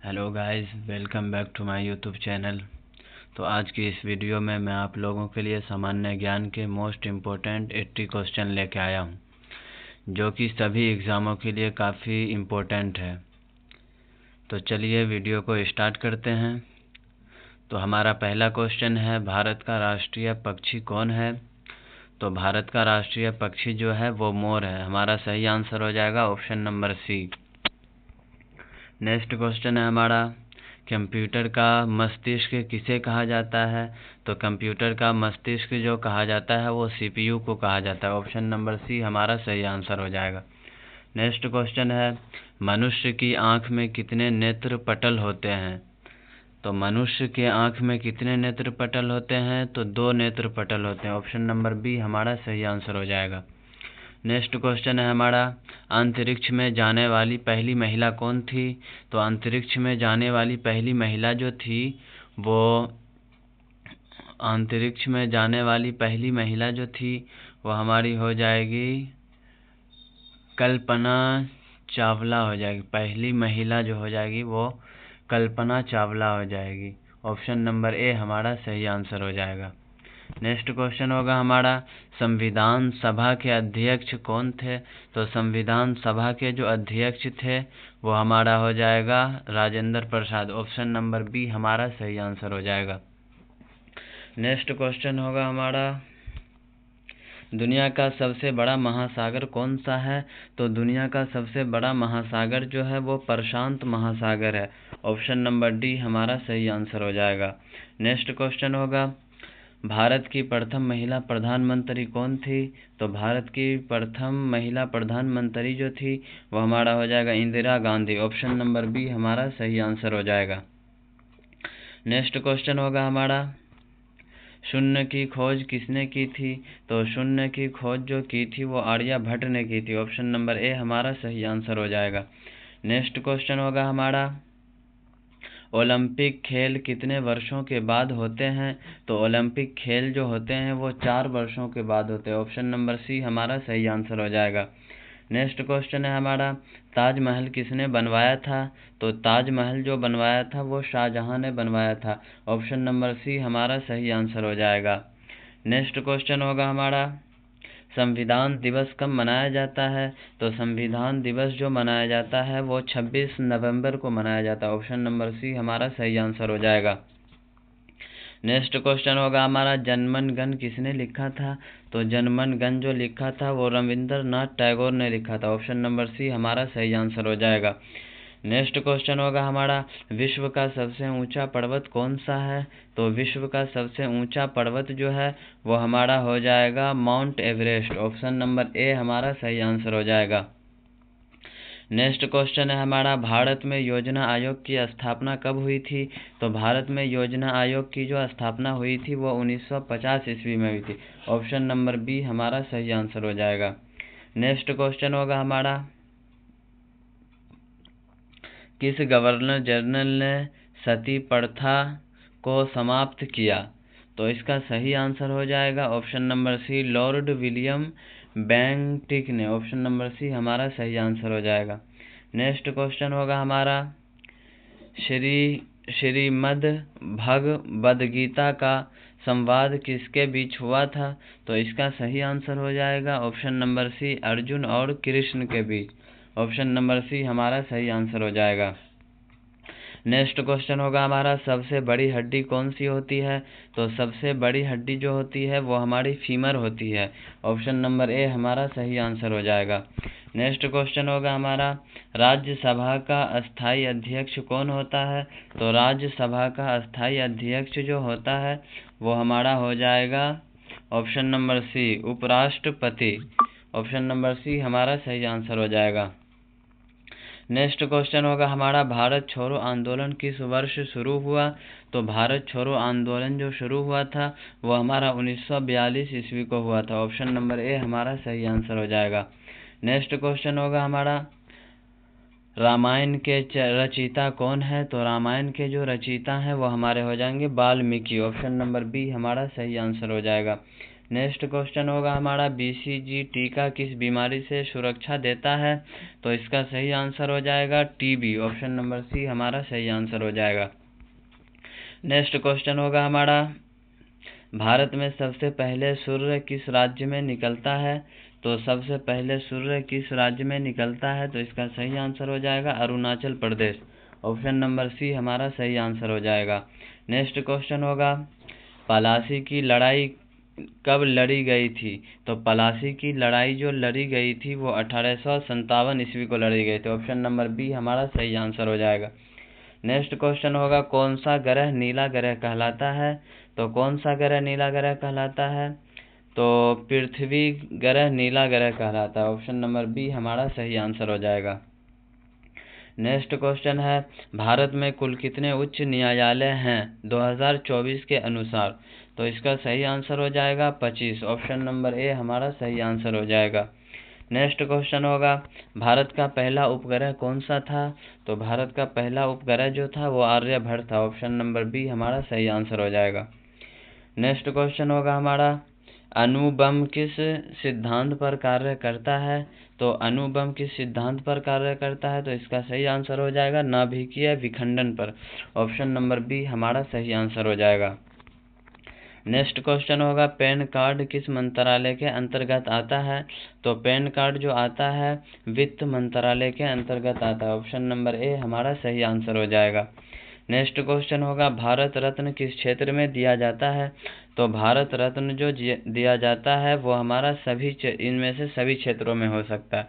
Hello guys, welcome back to my YouTube channel. तो आज की इस वीडियो में मैं आप लोगों के लिए सामान्य ज्ञान के मोस्ट इम्पोर्टेंट 80 क्वेश्चन लेके आया हूँ, जो कि सभी एग्ज़ामों के लिए काफ़ी इम्पोर्टेंट है। तो चलिए वीडियो को स्टार्ट करते हैं। तो हमारा पहला क्वेश्चन है, भारत का राष्ट्रीय पक्षी कौन है? तो भारत का राष्ट्रीय पक्षी जो है वो मोर है। हमारा सही आंसर हो जाएगा option number C. Next question है हमारा, कंप्यूटर का मस्तिष्क किसे कहा जाता है? तो कंप्यूटर का मस्तिष्क जो कहा जाता है वो सीपीयू को कहा जाता है। ऑप्शन नंबर सी हमारा सही आंसर हो जाएगा। नेक्स्ट क्वेश्चन है, मनुष्य की आंख में कितने नेत्र पटल होते हैं? तो मनुष्य के आंख में कितने नेत्र पटल होते हैं? तो 2 नेत्र पटल होते हैं। ऑप्शन नंबर बी हमारा सही आंसर हो जाएगा। नेक्स्ट क्वेश्चन है हमारा, अंतरिक्ष में जाने वाली पहली महिला कौन थी? तो अंतरिक्ष में जाने वाली पहली महिला जो थी वो अंतरिक्ष में जाने वाली पहली महिला जो थी वो हमारी हो जाएगी कल्पना चावला हो जाएगी। पहली महिला जो हो जाएगी वो कल्पना चावला हो जाएगी। ऑप्शन नंबर ए हमारा सही आंसर हो जाएगा। नेक्स्ट क्वेश्चन होगा हमारा, संविधान सभा के अध्यक्ष कौन थे? तो संविधान सभा के जो अध्यक्ष थे वो हमारा हो जाएगा Rajendra Prasad. Option number B हमारा सही आंसर हो जाएगा। नेक्स्ट क्वेश्चन होगा हमारा, दुनिया का सबसे बड़ा महासागर कौन सा है? तो दुनिया का सबसे बड़ा महासागर जो है वो प्रशांत महासागर है। ऑप्शन नंबर डी हमारा सही आंसर हो जाएगा। नेक्स्ट क्वेश्चन होगा, भारत की प्रथम महिला प्रधानमंत्री कौन थी? तो भारत की प्रथम महिला प्रधानमंत्री जो थी वो हमारा हो जाएगा Indira Gandhi. Option number B हमारा सही आंसर हो जाएगा। नेक्स्ट क्वेश्चन होगा हमारा, शून्य की खोज किसने की थी? तो शून्य की खोज जो की थी वो आर्यभट्ट ने की थी। ऑप्शन नंबर ए हमारा सही आंसर हो जाएगा। नेक्स्ट क्वेश्चन होगा हमारा, ओलंपिक खेल कितने वर्षों के बाद होते हैं? तो ओलंपिक खेल जो होते हैं वो 4 वर्षों के बाद होते हैं। ऑप्शन नंबर सी हमारा सही आंसर हो जाएगा। नेक्स्ट क्वेश्चन है हमारा, ताजमहल किसने बनवाया था? तो ताजमहल जो बनवाया था वो शाहजहां ने बनवाया था। ऑप्शन नंबर सी हमारा सही आंसर हो जाएगा। नेक्स्ट क्वेश्चन होगा हमारा, संविधान दिवस कब मनाया जाता है? तो संविधान दिवस जो मनाया जाता है वो 26 नवंबर को मनाया जाता है। ऑप्शन नंबर सी हमारा सही आंसर हो जाएगा। नेक्स्ट क्वेश्चन होगा हमारा, जनगण मन किसने लिखा था? तो जनगण मन जो लिखा था वो रविंद्रनाथ टैगोर ने लिखा था। ऑप्शन नंबर सी हमारा सही आंसर हो जाएगा। नेक्स्ट क्वेश्चन होगा हमारा, विश्व का सबसे ऊंचा पर्वत कौन सा है? तो विश्व का सबसे ऊंचा पर्वत जो है वो हमारा हो जाएगा mount Everest. Option number A हमारा सही आंसर हो जाएगा। नेक्स्ट क्वेश्चन है हमारा, भारत में योजना आयोग की स्थापना कब हुई थी? तो भारत में योजना आयोग की जो स्थापना हुई थी वो 1950 ईस्वी में हुई थी। ऑप्शन नंबर बी हमारा सही आंसर हो जाएगा। नेक्स्ट क्वेश्चन होगा हमारा, किस गवर्नर जनरल ने सती प्रथा को समाप्त किया? तो इसका सही आंसर हो जाएगा option number C, Lord William Bentinck ने। ऑप्शन नंबर सी हमारा सही आंसर हो जाएगा। नेक्स्ट क्वेश्चन होगा हमारा, श्रीमद् भगवद गीता का संवाद किसके बीच हुआ था? तो इसका सही आंसर हो जाएगा ऑप्शन नंबर सी, अर्जुन और कृष्ण के बीच। ऑप्शन नंबर सी हमारा सही आंसर हो जाएगा। नेक्स्ट क्वेश्चन होगा हमारा, सबसे बड़ी हड्डी कौन सी होती है? तो सबसे बड़ी हड्डी जो होती है वो हमारी फीमर होती है। ऑप्शन नंबर ए हमारा सही आंसर हो जाएगा। नेक्स्ट क्वेश्चन होगा हमारा, राज्यसभा का अस्थायी अध्यक्ष कौन होता है? तो राज्यसभा का अस्थायी अध्यक्ष जो होता है वो हमारा हो जाएगा ऑप्शन नंबर सी, उपराष्ट्रपति। ऑप्शन नंबर सी हमारा सही आंसर हो जाएगा। नेक्स्ट क्वेश्चन होगा हमारा, भारत छोड़ो आंदोलन किस वर्ष शुरू हुआ? तो भारत छोड़ो आंदोलन जो शुरू हुआ था वो हमारा 1942 ईस्वी को हुआ था। ऑप्शन नंबर ए हमारा सही आंसर हो जाएगा। नेक्स्ट क्वेश्चन होगा हमारा, रामायण के रचयिता कौन है? तो रामायण के जो रचयिता हैं वो हमारे हो जाएंगे वाल्मीकि। ऑप्शन नंबर बी हमारा सही आंसर हो जाएगा। नेक्स्ट क्वेश्चन होगा हमारा BCG टीका किस बीमारी से सुरक्षा देता है? तो इसका सही आंसर हो जाएगा TB। ऑप्शन नंबर सी हमारा सही आंसर हो जाएगा। नेक्स्ट क्वेश्चन होगा हमारा भारत में सबसे पहले सूर्य किस राज्य में निकलता है? तो सबसे पहले सूर्य किस राज्य में निकलता है? तो इसका सही आंसर हो जाएगा Arunachal Pradesh. Option number C हमारा सही आंसर हो जाएगा। नेक्स्ट क्वेश्चन होगा पलासी की लड़ाई कब लड़ी गई थी? तो पलासी की लड़ाई जो लड़ी गई थी वो 1857 ईस्वी को लड़ी गई थी। ऑप्शन नंबर बी हमारा सही आंसर हो जाएगा। नेक्स्ट क्वेश्चन होगा कौन सा ग्रह नीला ग्रह कहलाता है? तो कौन सा ग्रह नीला ग्रह कहलाता है? तो पृथ्वी ग्रह नीला ग्रह कहलाता है। ऑप्शन नंबर बी हमारा सही आंसर हो जाएगा। नेक्स्ट क्वेश्चन है भारत में कुल कितने उच्च न्यायालय हैं 2024 के अनुसार? तो इसका सही आंसर हो जाएगा 25। ऑप्शन नंबर ए हमारा सही आंसर हो जाएगा। नेक्स्ट क्वेश्चन होगा भारत का पहला उपग्रह कौन सा था? तो भारत का पहला उपग्रह जो था वो आर्यभट्ट था। ऑप्शन नंबर बी हमारा सही आंसर हो जाएगा। नेक्स्ट क्वेश्चन होगा हमारा अणुबम किस सिद्धांत पर कार्य करता है? तो अणुबम किस सिद्धांत पर कार्य करता है? तो इसका सही आंसर हो जाएगा नाभिकीय विखंडन पर। ऑप्शन नंबर बी हमारा सही आंसर हो जाएगा। नेक्स्ट क्वेश्चन होगा पैन कार्ड किस मंत्रालय के अंतर्गत आता है? तो पैन कार्ड जो आता है वित्त मंत्रालय के अंतर्गत आता है। ऑप्शन नंबर ए हमारा सही आंसर हो जाएगा। नेक्स्ट क्वेश्चन होगा भारत रत्न किस क्षेत्र में दिया जाता है? तो भारत रत्न जो दिया जाता है वो हमारा इनमें से सभी क्षेत्रों में हो सकता है।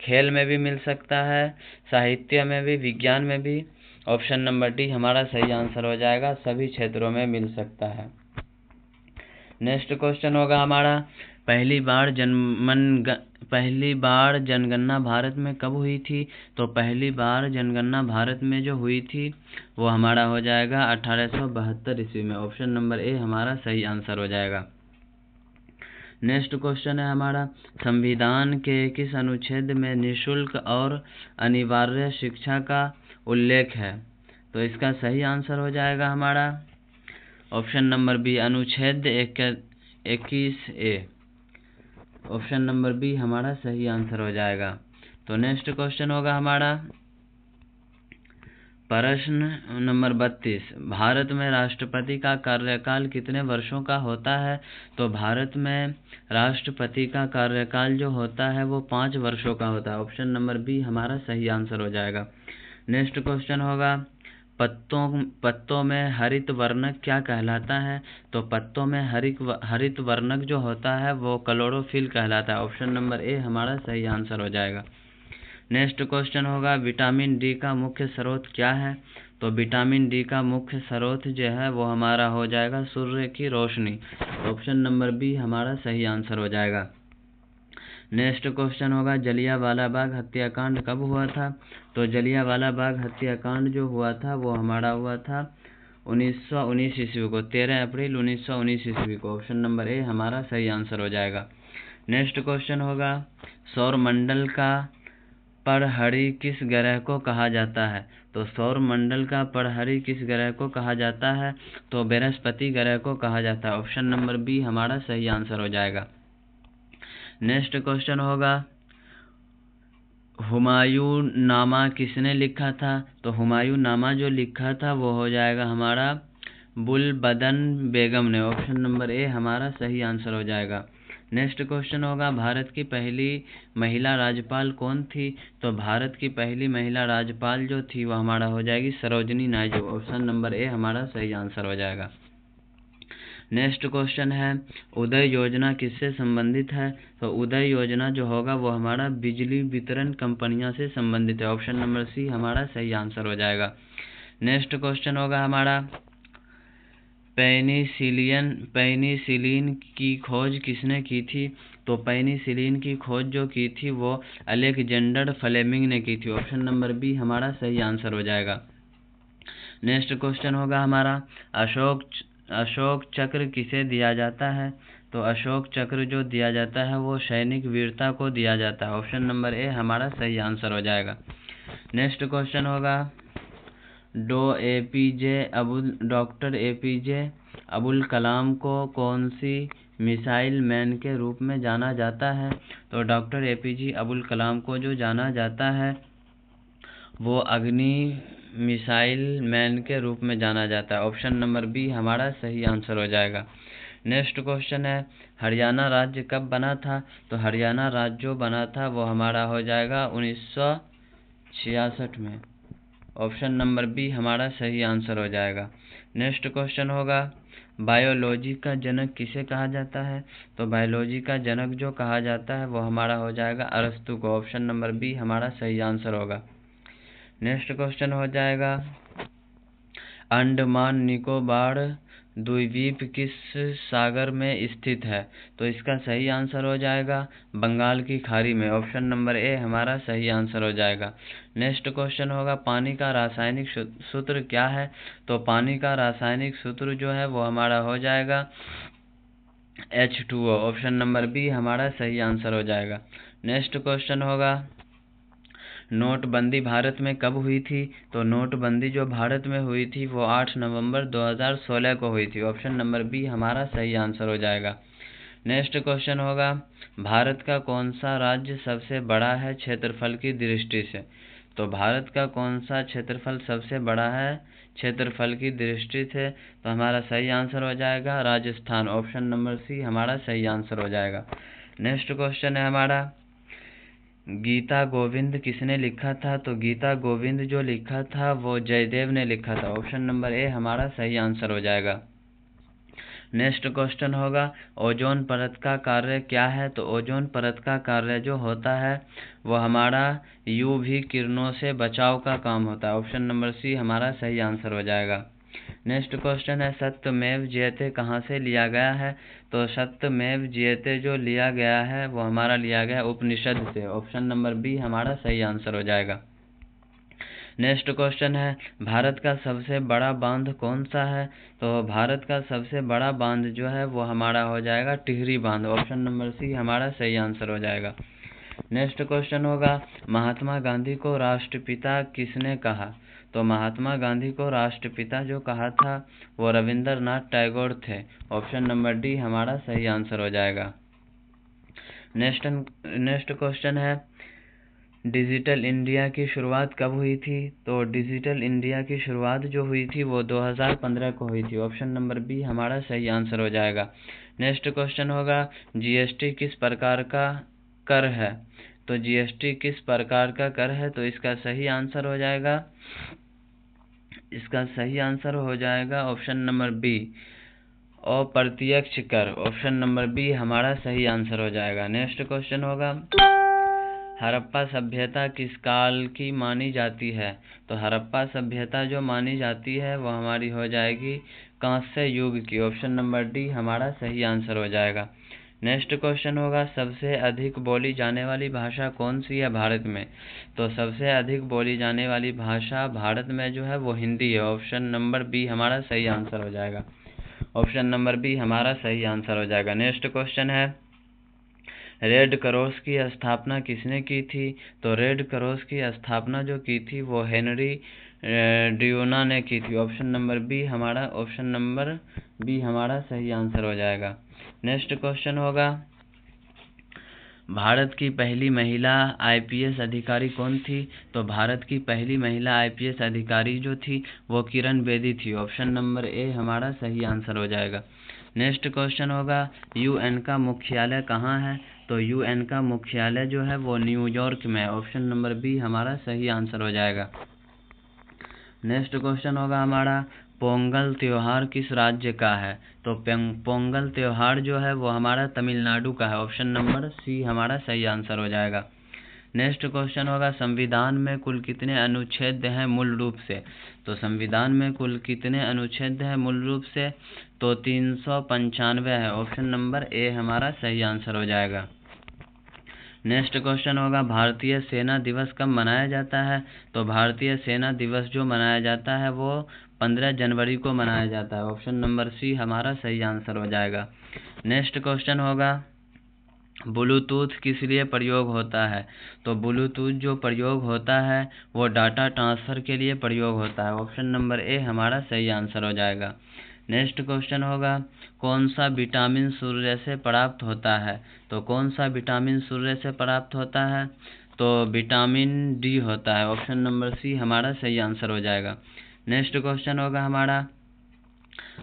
खेल में भी मिल सकता है, साहित्य में भी, विज्ञान में भी। ऑप्शन नंबर डी हमारा सही आंसर हो जाएगा, सभी क्षेत्रों में मिल सकता है। नेक्स्ट क्वेश्चन होगा हमारा पहली बार जनगणना भारत में कब हुई थी? तो पहली बार जनगणना भारत में जो हुई थी वो हमारा हो जाएगा 1872 ईस्वी में। ऑप्शन नंबर ए हमारा सही आंसर हो जाएगा। नेक्स्ट क्वेश्चन है हमारा संविधान के किस अनुच्छेद में निःशुल्क और अनिवार्य शिक्षा का उल्लेख है? तो इसका सही आंसर हो जाएगा हमारा ऑप्शन नंबर बी अनुच्छेद 21A। ऑप्शन नंबर बी हमारा सही आंसर हो जाएगा। तो नेक्स्ट क्वेश्चन होगा हमारा प्रश्न नंबर 32 भारत में राष्ट्रपति का कार्यकाल कितने वर्षों का होता है? तो भारत में राष्ट्रपति का कार्यकाल जो होता है वो 5 वर्षों का होता है। ऑप्शन नंबर बी हमारा सही आंसर हो जाएगा। नेक्स्ट क्वेश्चन होगा पत्तों में हरित वर्णक क्या कहलाता है? तो पत्तों में हरित वर्णक जो होता है वो क्लोरोफिल कहलाता है। ऑप्शन नंबर ए हमारा सही आंसर हो जाएगा। नेक्स्ट क्वेश्चन होगा विटामिन डी का मुख्य स्रोत क्या है? तो विटामिन डी का मुख्य स्रोत जो है वो हमारा हो जाएगा सूर्य की रोशनी। ऑप्शन नंबर बी हमारा सही आंसर हो जाएगा। नेक्स्ट क्वेश्चन होगा जलियांवाला बाग हत्याकांड कब हुआ था? तो जलियांवाला बाग हत्याकांड जो हुआ था वो हमारा हुआ था 1919 ईस्वी को, 13 अप्रैल 1919 ईस्वी को। ऑप्शन नंबर ए हमारा सही आंसर हो जाएगा। नेक्स्ट क्वेश्चन होगा सौरमंडल का पड़हरी किस ग्रह को कहा जाता है? तो सौरमंडल का पड़हरी किस ग्रह को कहा जाता है? तो बृहस्पति ग्रह को कहा जाता है। ऑप्शन नंबर बी हमारा सही आंसर हो जाएगा। नेक्स्ट क्वेश्चन होगा हुमायूं नामा किसने लिखा था? तो हुमायूं नामा जो लिखा था वो हो जाएगा हमारा बुलबदन बेगम ने। ऑप्शन नंबर ए हमारा सही आंसर हो जाएगा। नेक्स्ट क्वेश्चन होगा भारत की पहली महिला राज्यपाल कौन थी? तो भारत की पहली महिला राज्यपाल जो थी वो हमारा हो जाएगी Sarojini Naidu. Option number A हमारा सही आंसर हो जाएगा। नेक्स्ट क्वेश्चन है उदय योजना किससे संबंधित है? तो उदय योजना जो होगा वो हमारा बिजली वितरण कंपनियों से संबंधित है। ऑप्शन नंबर सी हमारा सही आंसर हो जाएगा। नेक्स्ट क्वेश्चन होगा हमारा पेनिसिलिन की खोज किसने की थी? तो पेनिसिलिन की खोज जो की थी वो अलेक्जेंडर फ्लेमिंग ने की थी। ऑप्शन नंबर बी हमारा सही आंसर हो जाएगा। नेक्स्ट क्वेश्चन होगा हमारा अशोक चक्र किसे दिया जाता है? तो अशोक चक्र जो दिया जाता है वो सैनिक वीरता को दिया जाता है। ऑप्शन नंबर ए हमारा सही आंसर हो जाएगा। नेक्स्ट क्वेश्चन होगा डॉक्टर APJ अबुल कलाम को कौन सी मिसाइल मैन के रूप में जाना जाता है? तो डॉक्टर APJ अब्दुल कलाम को जो जाना जाता है वो अग्नि मिसाइल मैन के रूप में जाना जाता है। ऑप्शन नंबर बी हमारा सही आंसर हो जाएगा। नेक्स्ट क्वेश्चन है, हरियाणा राज्य कब बना था? तो हरियाणा राज्य जो बना था वो हमारा हो जाएगा 1966 में। ऑप्शन नंबर बी हमारा सही आंसर हो जाएगा। नेक्स्ट क्वेश्चन होगा, बायोलॉजी का जनक किसे कहा जाता है? तो बायोलॉजी का जनक जो कहा जाता है वो हमारा हो जाएगा अरस्तु को। ऑप्शन नंबर बी हमारा सही आंसर होगा। नेक्स्ट क्वेश्चन हो जाएगा, अंडमान निकोबार द्वीप किस सागर में स्थित है? तो इसका सही आंसर हो जाएगा बंगाल की खाड़ी में। ऑप्शन नंबर ए हमारा सही आंसर हो जाएगा। नेक्स्ट क्वेश्चन होगा, पानी का रासायनिक सूत्र क्या है? तो पानी का रासायनिक सूत्र जो है वो हमारा हो जाएगा H2O। ऑप्शन नंबर बी हमारा सही आंसर हो जाएगा। नेक्स्ट क्वेश्चन होगा, नोटबंदी भारत में कब हुई थी? तो नोटबंदी जो भारत में हुई थी वो 8 नवंबर 2016 को हुई थी। ऑप्शन नंबर बी हमारा सही आंसर हो जाएगा। नेक्स्ट क्वेश्चन होगा, भारत का कौन सा राज्य सबसे बड़ा है क्षेत्रफल की दृष्टि से? तो भारत का कौन सा क्षेत्रफल सबसे बड़ा है क्षेत्रफल की दृष्टि से? तो हमारा सही आंसर हो जाएगा राजस्थान। ऑप्शन नंबर सी हमारा सही आंसर हो जाएगा। नेक्स्ट क्वेश्चन है हमारा, गीता गोविंद किसने लिखा था? तो गीता गोविंद जो लिखा था वो जयदेव ने लिखा था। ऑप्शन नंबर ए हमारा सही आंसर हो जाएगा। नेक्स्ट क्वेश्चन होगा, ओजोन परत का कार्य क्या है? तो ओजोन परत का कार्य जो होता है वो हमारा UV किरणों से बचाव का काम होता है। ऑप्शन नंबर सी हमारा सही आंसर हो जाएगा। नेक्स्ट क्वेश्चन है, सत्यमेव जयते कहाँ से लिया गया है? तो सत्यमेव जयते जो लिया गया है वो हमारा लिया गया उपनिषद से। ऑप्शन नंबर बी हमारा सही आंसर हो जाएगा। नेक्स्ट क्वेश्चन है, भारत का सबसे बड़ा बांध कौन सा है? तो भारत का सबसे बड़ा बांध जो है वो हमारा हो जाएगा टिहरी बांध। ऑप्शन नंबर सी हमारा सही आंसर हो जाएगा। नेक्स्ट क्वेश्चन होगा, महात्मा गांधी को राष्ट्रपिता किसने कहा? तो महात्मा गांधी को राष्ट्रपिता जो कहा था वो रविंद्रनाथ टैगोर थे। ऑप्शन नंबर डी हमारा सही आंसर हो जाएगा। नेक्स्ट क्वेश्चन है, डिजिटल इंडिया की शुरुआत कब हुई थी? तो डिजिटल इंडिया की शुरुआत जो हुई थी वो 2015 को हुई थी। ऑप्शन नंबर बी हमारा सही आंसर हो जाएगा। नेक्स्ट क्वेश्चन होगा, GST किस प्रकार का कर है? तो GST किस प्रकार का कर है? तो इसका सही आंसर हो जाएगा ऑप्शन नंबर बी अप्रत्यक्ष कर। ऑप्शन नंबर बी हमारा सही आंसर हो जाएगा। नेक्स्ट क्वेश्चन होगा, हड़प्पा सभ्यता किस काल की मानी जाती है? तो हड़प्पा सभ्यता जो मानी जाती है वो हमारी हो जाएगी कांस्य युग की। ऑप्शन नंबर डी हमारा सही आंसर हो जाएगा। नेक्स्ट क्वेश्चन होगा, सबसे अधिक बोली जाने वाली भाषा कौन सी है भारत में? तो सबसे अधिक बोली जाने वाली भाषा भारत में जो है वो हिंदी है। ऑप्शन नंबर बी हमारा सही आंसर हो जाएगा। ऑप्शन नंबर बी हमारा सही आंसर हो जाएगा। नेक्स्ट क्वेश्चन है, रेड क्रॉस की स्थापना किसने की थी? तो रेड क्रॉस की स्थापना जो की थी वो हेनरी ड्यूना ने की थी। ऑप्शन नंबर बी हमारा सही आंसर हो जाएगा। नेक्स्ट क्वेश्चन होगा, भारत की पहली महिला IPS अधिकारी कौन थी? तो भारत की पहली महिला IPS अधिकारी जो थी वो किरण बेदी थी। ऑप्शन नंबर ए हमारा सही आंसर हो जाएगा। नेक्स्ट क्वेश्चन होगा, UN का मुख्यालय कहाँ है? तो UN का मुख्यालय जो है वो न्यूयॉर्क में है। ऑप्शन नंबर बी हमारा सही आंसर हो जाएगा। नेक्स्ट क्वेश्चन होगा हमारा, पोंगल त्योहार किस राज्य का है? तो पोंगल त्योहार जो है वो हमारा तमिलनाडु का है। ऑप्शन नंबर सी हमारा सही आंसर हो जाएगा। नेक्स्ट क्वेश्चन होगा, संविधान में कुल कितने अनुच्छेद हैं मूल रूप से? तो संविधान में कुल कितने अनुच्छेद हैं मूल रूप से? तो 395 है। ऑप्शन नंबर ए हमारा सही आंसर हो जाएगा। नेक्स्ट क्वेश्चन होगा, भारतीय सेना दिवस कब मनाया जाता है? तो भारतीय सेना दिवस जो मनाया जाता है वो 15 जनवरी को मनाया जाता है। ऑप्शन नंबर सी हमारा सही आंसर हो जाएगा। नेक्स्ट क्वेश्चन होगा, ब्लूटूथ किस लिए प्रयोग होता है? तो ब्लूटूथ जो प्रयोग होता है वो डाटा ट्रांसफ़र के लिए प्रयोग होता है। ऑप्शन नंबर ए हमारा सही आंसर हो जाएगा। नेक्स्ट क्वेश्चन होगा कौन सा विटामिन सूर्य से प्राप्त होता है। तो कौन सा विटामिन सूर्य से प्राप्त होता है, तो विटामिन डी होता है। ऑप्शन नंबर सी हमारा सही आंसर हो जाएगा। नेक्स्ट क्वेश्चन होगा हमारा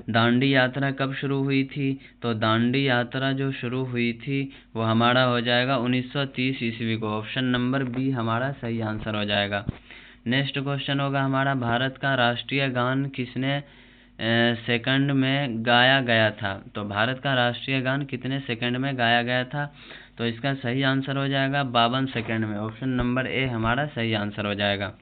दांडी यात्रा कब शुरू हुई थी। तो दांडी यात्रा जो शुरू हुई थी वो हमारा हो जाएगा 1930 ईस्वी को। ऑप्शन नंबर बी हमारा सही आंसर हो जाएगा। नेक्स्ट क्वेश्चन होगा हमारा भारत का राष्ट्रीय गान किसने सेकंड में गाया गया था। तो भारत का राष्ट्रीय गान कितने सेकंड में गाया गया था, तो इसका सही आंसर हो जाएगा 52 सेकंड में। ऑप्शन नंबर ए हमारा सही आंसर हो जाएगा।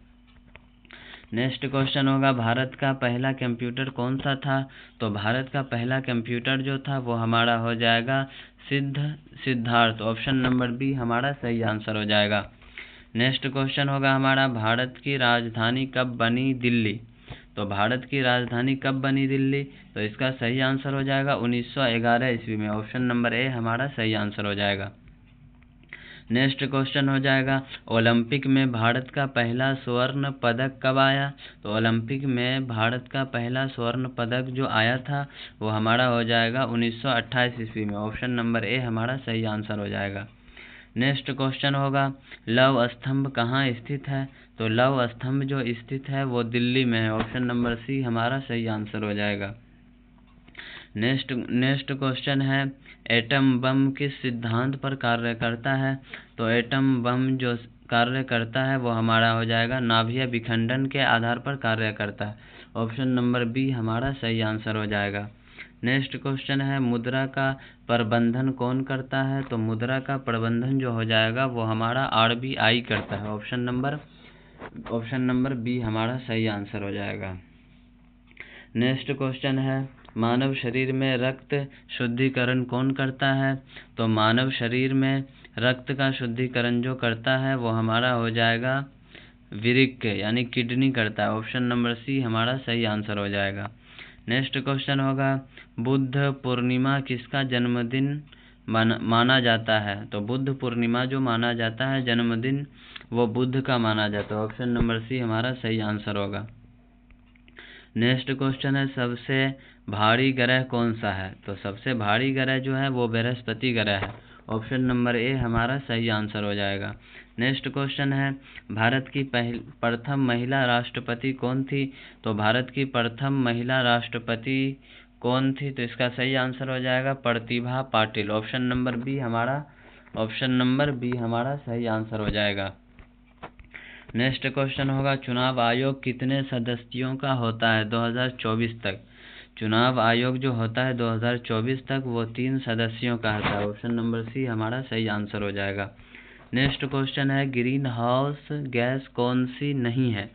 नेक्स्ट क्वेश्चन होगा भारत का पहला कंप्यूटर कौन सा था। तो भारत का पहला कंप्यूटर जो था वो हमारा हो जाएगा सिद्धार्थ। ऑप्शन नंबर बी हमारा सही आंसर हो जाएगा। नेक्स्ट क्वेश्चन होगा हमारा भारत की राजधानी कब बनी दिल्ली। तो भारत की राजधानी कब बनी दिल्ली, तो इसका सही आंसर हो जाएगा 1911 ईस्वी में। ऑप्शन नंबर ए हमारा सही आंसर हो जाएगा। नेक्स्ट क्वेश्चन हो जाएगा ओलंपिक में भारत का पहला स्वर्ण पदक कब आया। तो ओलंपिक में भारत का पहला स्वर्ण पदक जो आया था वो हमारा हो जाएगा 1928 ईस्वी में। ऑप्शन नंबर ए हमारा सही आंसर हो जाएगा। नेक्स्ट क्वेश्चन होगा लौह स्तंभ कहाँ स्थित है। तो लौह स्तंभ जो स्थित है वो दिल्ली में है। ऑप्शन नंबर सी हमारा सही आंसर हो जाएगा। नेक्स्ट क्वेश्चन है एटम बम किस सिद्धांत पर कार्य करता है। तो एटम बम जो कार्य करता है वो हमारा हो जाएगा नाभिकीय विखंडन के आधार पर कार्य करता है। ऑप्शन नंबर बी हमारा सही आंसर हो जाएगा। नेक्स्ट क्वेश्चन है मुद्रा का प्रबंधन कौन करता है। तो मुद्रा का प्रबंधन जो हो जाएगा वो हमारा आरबीआई करता है। ऑप्शन नंबर बी हमारा सही आंसर हो जाएगा। नेक्स्ट क्वेश्चन है मानव शरीर में रक्त शुद्धिकरण कौन करता है। तो मानव शरीर में रक्त का शुद्धिकरण जो करता है वो हमारा हो जाएगा वृक्क यानी किडनी करता है। ऑप्शन नंबर सी हमारा सही आंसर हो जाएगा। नेक्स्ट क्वेश्चन होगा बुद्ध पूर्णिमा किसका जन्मदिन माना जाता है। तो बुद्ध पूर्णिमा जो माना जाता है जन्मदिन वो बुद्ध का माना जाता है। ऑप्शन नंबर सी हमारा सही आंसर होगा। नेक्स्ट क्वेश्चन है सबसे भारी ग्रह कौन सा है। तो सबसे भारी ग्रह जो है वो बृहस्पति ग्रह है। ऑप्शन नंबर ए हमारा सही आंसर हो जाएगा। नेक्स्ट क्वेश्चन है भारत की प्रथम महिला राष्ट्रपति कौन थी। तो भारत की प्रथम महिला राष्ट्रपति कौन थी, तो इसका सही आंसर हो जाएगा Pratibha Patil. Option number B हमारा सही आंसर हो जाएगा। नेक्स्ट क्वेश्चन होगा चुनाव आयोग कितने सदस्यों का होता है 2024 तक। चुनाव आयोग जो होता है 2024 तक वो 3 सदस्यों का होता है। ऑप्शन नंबर सी हमारा सही आंसर हो जाएगा। नेक्स्ट क्वेश्चन है ग्रीन हाउस गैस कौन सी नहीं है।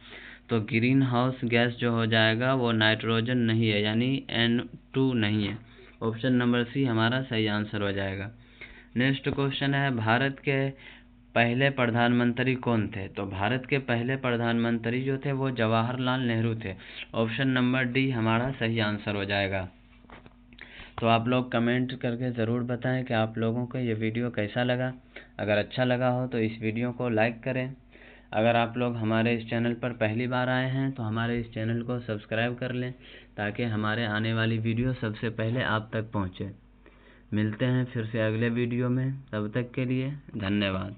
तो ग्रीन हाउस गैस जो हो जाएगा वो नाइट्रोजन नहीं है यानी N2 नहीं है। ऑप्शन नंबर सी हमारा सही आंसर हो जाएगा। नेक्स्ट क्वेश्चन है भारत के पहले प्रधानमंत्री कौन थे। तो भारत के पहले प्रधानमंत्री जो थे वो जवाहरलाल नेहरू थे। ऑप्शन नंबर डी हमारा सही आंसर हो जाएगा। तो आप लोग कमेंट करके ज़रूर बताएं कि आप लोगों को ये वीडियो कैसा लगा। अगर अच्छा लगा हो तो इस वीडियो को लाइक करें। अगर आप लोग हमारे इस चैनल पर पहली बार आए हैं तो हमारे इस चैनल को सब्सक्राइब कर लें ताकि हमारे आने वाली वीडियो सबसे पहले आप तक पहुँचे। मिलते हैं फिर से अगले वीडियो में, तब तक के लिए धन्यवाद।